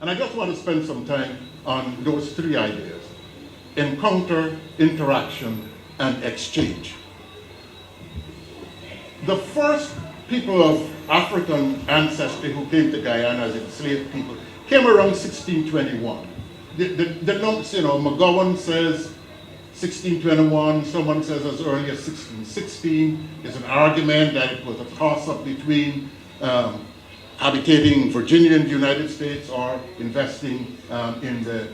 And I just want to spend some time on those three ideas: encounter, interaction, and exchange. The first people of African ancestry who came to Guyana as enslaved people came around 1621. The numbers, McGowan says 1621, someone says as early as 1616. There's an argument that it was a toss-up between habitating Virginia in the United States or investing in the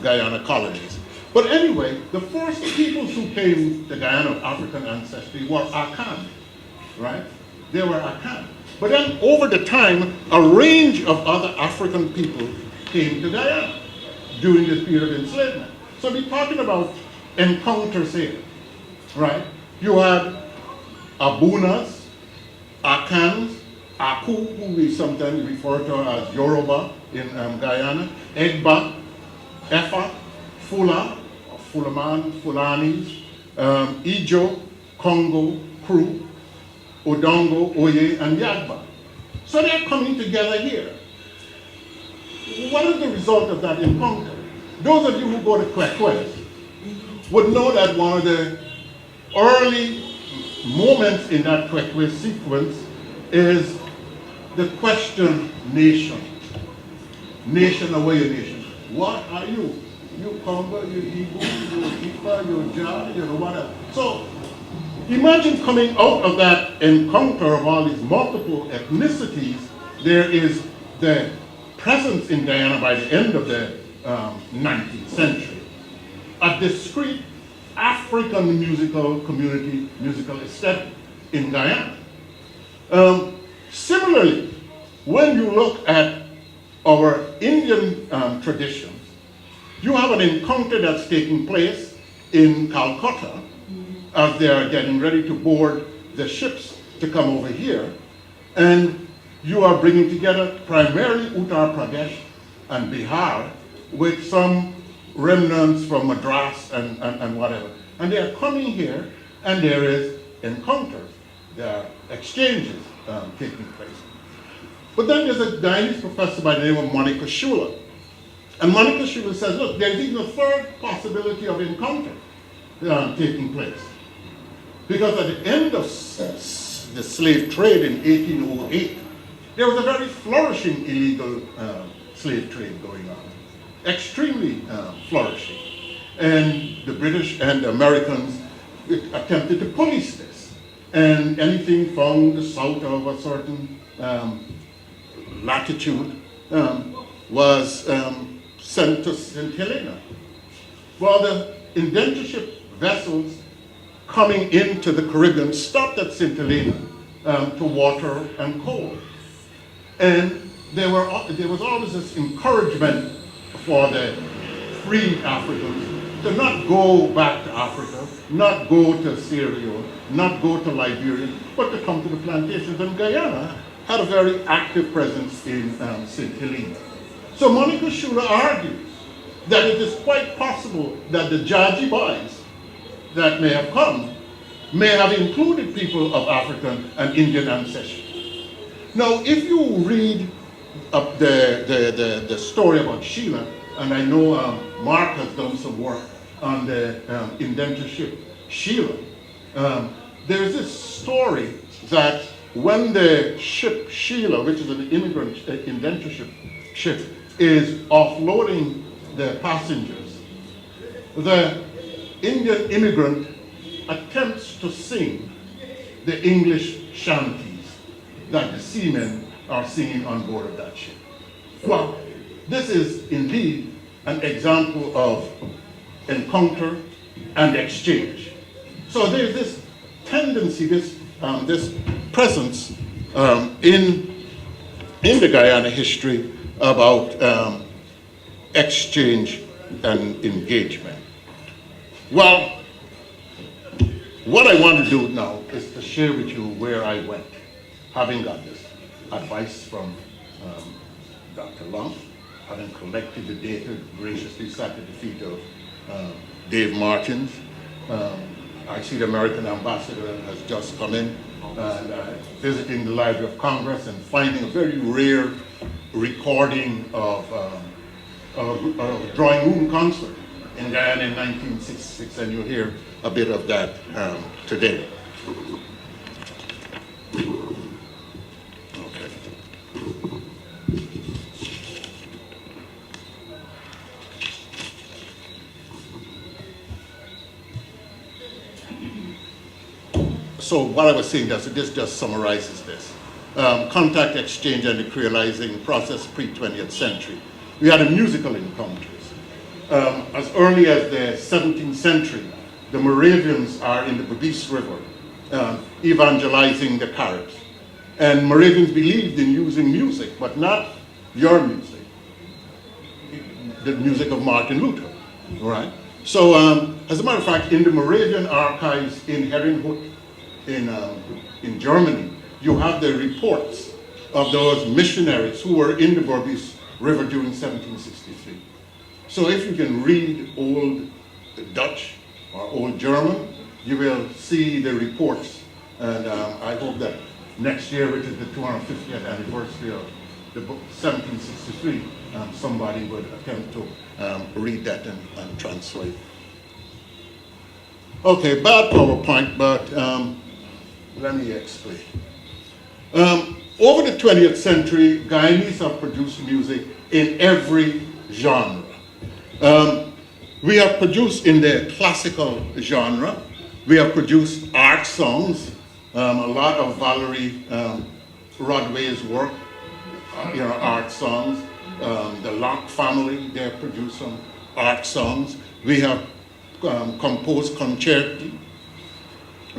Guyana colonies. But anyway, the first peoples who came to Guyana of African ancestry were Akan, right? They were Akan. But then over the time, a range of other African people came to Guyana during this period of enslavement. So we're talking about encounters here, right? You had Abunas, Akans, Aku, who we sometimes refer to as Yoruba in Guyana, Egba, Efa, Fula, or Fulaman, Fulanis, Ijo, Congo, Kru, Odongo, Oye, and Yagba. So they're coming together here. What is the result of that encounter? Those of you who go to Kwekwe would know that one of the early moments in that Kwekwe sequence is the question, nation. Nation, away your nation. What are you? You Congo, you Igbo, you Ifa, you Ja, whatever. So imagine coming out of that encounter of all these multiple ethnicities. There is the presence in Guyana by the end of the 19th century, a discrete African musical community, musical aesthetic in Guyana. Similarly, when you look at our Indian traditions, you have an encounter that's taking place in Calcutta as they are getting ready to board the ships to come over here, and you are bringing together primarily Uttar Pradesh and Bihar with some remnants from Madras and whatever. And they are coming here, and there is encounters, there are exchanges taking place. But then there's a Guyanese professor by the name of Monica Shula. And Monica Shula says, look, there's even a third possibility of encounter taking place. Because at the end of the slave trade in 1808, there was a very flourishing illegal slave trade going on, extremely flourishing. And the British and the Americans attempted to police this. And anything found south of a certain latitude was sent to St. Helena. Well, the indentureship vessels coming into the Caribbean stopped at St. Helena to water and coal. And there was always this encouragement for the free Africans to not go back to Africa, not go to Sierra Leone, not go to Liberia, but to come to the plantations. And Guyana had a very active presence in St. Helena. So Monica Shula argues that it is quite possible that the Jaji boys that may have come may have included people of African and Indian ancestry. Now, if you read up the story about Sheila, and I know Mark has done some work on the indentureship Sheila, there is this story that when the ship Sheila, which is an immigrant indentureship ship, is offloading the passengers, the Indian immigrant attempts to sing the English shanties that the seamen are singing on board of that ship. Well, this is indeed an example of encounter and exchange. So there's this tendency, this presence in the Guyana history about exchange and engagement. Well, what I want to do now is to share with you where I went, having got this advice from Dr. Long, having collected the data, graciously sat at the feet of Dave Martins. I see the American ambassador has just come in, and visiting the Library of Congress and finding a very rare recording of a drawing room concert in Guyana in 1966, and you'll hear a bit of that today. Okay. So what I was saying, this just summarizes this. Contact exchange and the creolizing process pre-20th century. We had a musical encounters. As early as the 17th century, the Moravians are in the Vibert River evangelizing the Caribs. And Moravians believed in using music, but not your music, the music of Martin Luther, all right? So as a matter of fact, in the Moravian archives in Herrenhut in Germany, you have the reports of those missionaries who were in the Vibert River during 1763. So if you can read old Dutch or old German, you will see the reports. And I hope that next year, which is the 250th anniversary of the book 1763, somebody would attempt to read that and translate. Okay, bad PowerPoint, but let me explain. Over the 20th century, Guyanese have produced music in every genre. We have produced in the classical genre. We have produced art songs, a lot of Valerie Rodway's work, art songs. The Locke family, they have produced some art songs. We have composed concerti.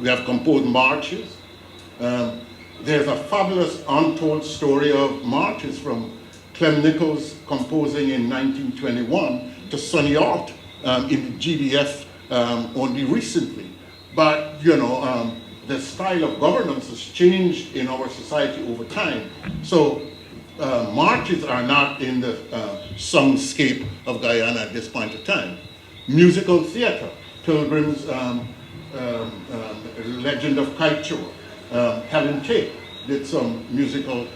We have composed marches. There's a fabulous untold story of marches from Clem Nichols composing in 1921 to Sonny Alt in the GDF only recently. But, the style of governance has changed in our society over time. So marches are not in the songscape of Guyana at this point of time. Musical theater, Pilgrim's Legend of Kaichor, Helen Tate did some musical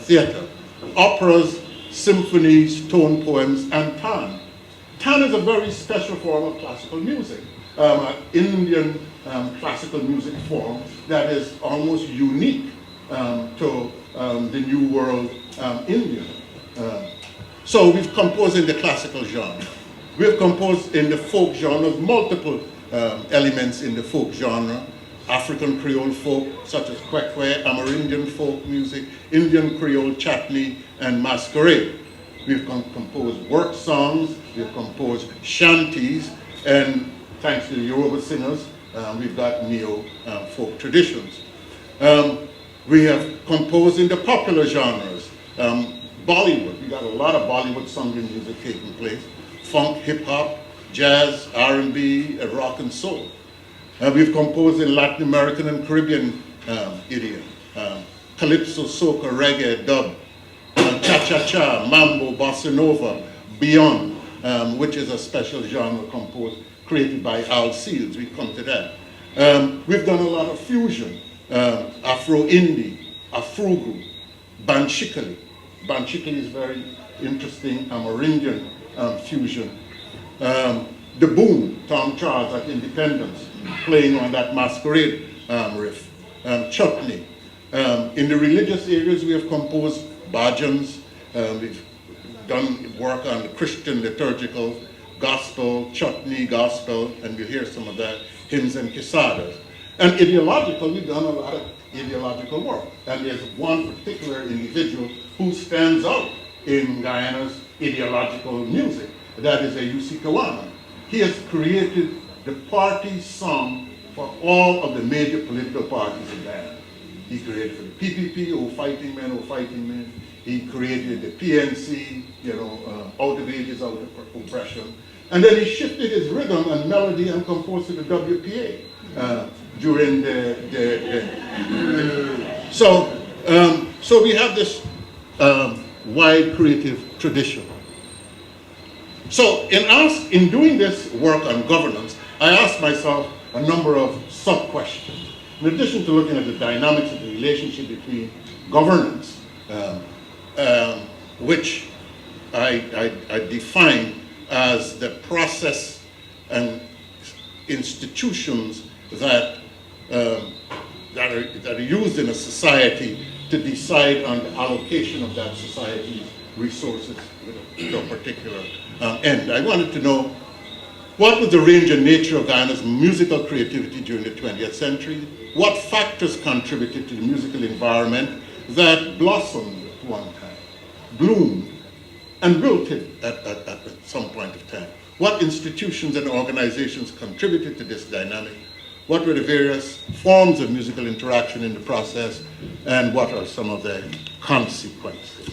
theater. Operas, symphonies, tone poems, and tan. Tan is a very special form of classical music, an Indian classical music form that is almost unique to the New World Indian. So we've composed in the classical genre. We've composed in the folk genre, multiple elements in the folk genre. African Creole folk, such as Kwekwe, Amerindian folk music, Indian Creole chutney, and masquerade. We've composed work songs, we've composed shanties, and thanks to the Yoruba singers, we've got neo-folk traditions. We have composed in the popular genres. Bollywood, we got a lot of Bollywood sung-in music taking place. Funk, hip-hop, jazz, R&B, and rock and soul. We've composed in Latin American and Caribbean idiom. Calypso, soca, reggae, dub, cha-cha-cha, mambo, bossa nova, beyond, which is a special genre created by Al Seals. We come to that. We've done a lot of fusion, Afro-Indie, Afrogu, Banchikali. Banchikali is very interesting Amerindian fusion. The Boom, Tom Charles at Independence, playing on that masquerade riff. Chutney. In the religious areas, we have composed bhajans. We've done work on the Christian liturgical, gospel, chutney, gospel, and we'll hear some of that, hymns and kisadas. And ideological, we've done a lot of ideological work. And there's one particular individual who stands out in Guyana's ideological music. That is a U.C. Kawana. He has created the party song for all of the major political parties in Guyana. He created for the PPP, Oh Fighting Men, Oh Fighting Men. He created the PNC, Out of Ages, Out of Oppression. And then he shifted his rhythm and melody and composed to the WPA during so we have this wide creative tradition. So in doing this work on governance, I asked myself a number of sub-questions. In addition to looking at the dynamics of the relationship between governance, which I define as the process and institutions that are used in a society to decide on the allocation of that society's resources with a particular end. I wanted to know what was the range and nature of Guyana's musical creativity during the 20th century? What factors contributed to the musical environment that blossomed at one time, bloomed, and wilted at some point of time? What institutions and organizations contributed to this dynamic? What were the various forms of musical interaction in the process, and what are some of the consequences?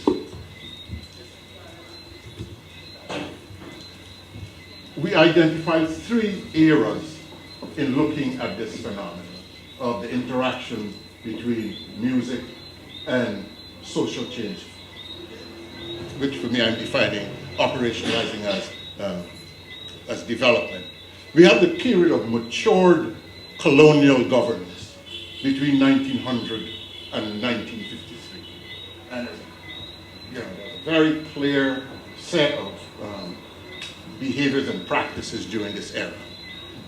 We identified 3 eras in looking at this phenomenon of the interaction between music and social change, which for me I'm defining, operationalizing as development. We have the period of matured colonial governance between 1900 and 1953. And there's a very clear set of behaviors and practices during this era.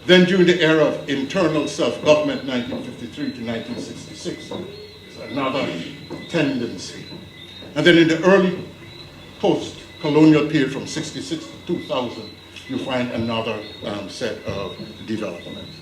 Then during the era of internal self-government, 1953 to 1966, there's another tendency. And then in the early post-colonial period from 66 to 2000, you find another set of developments.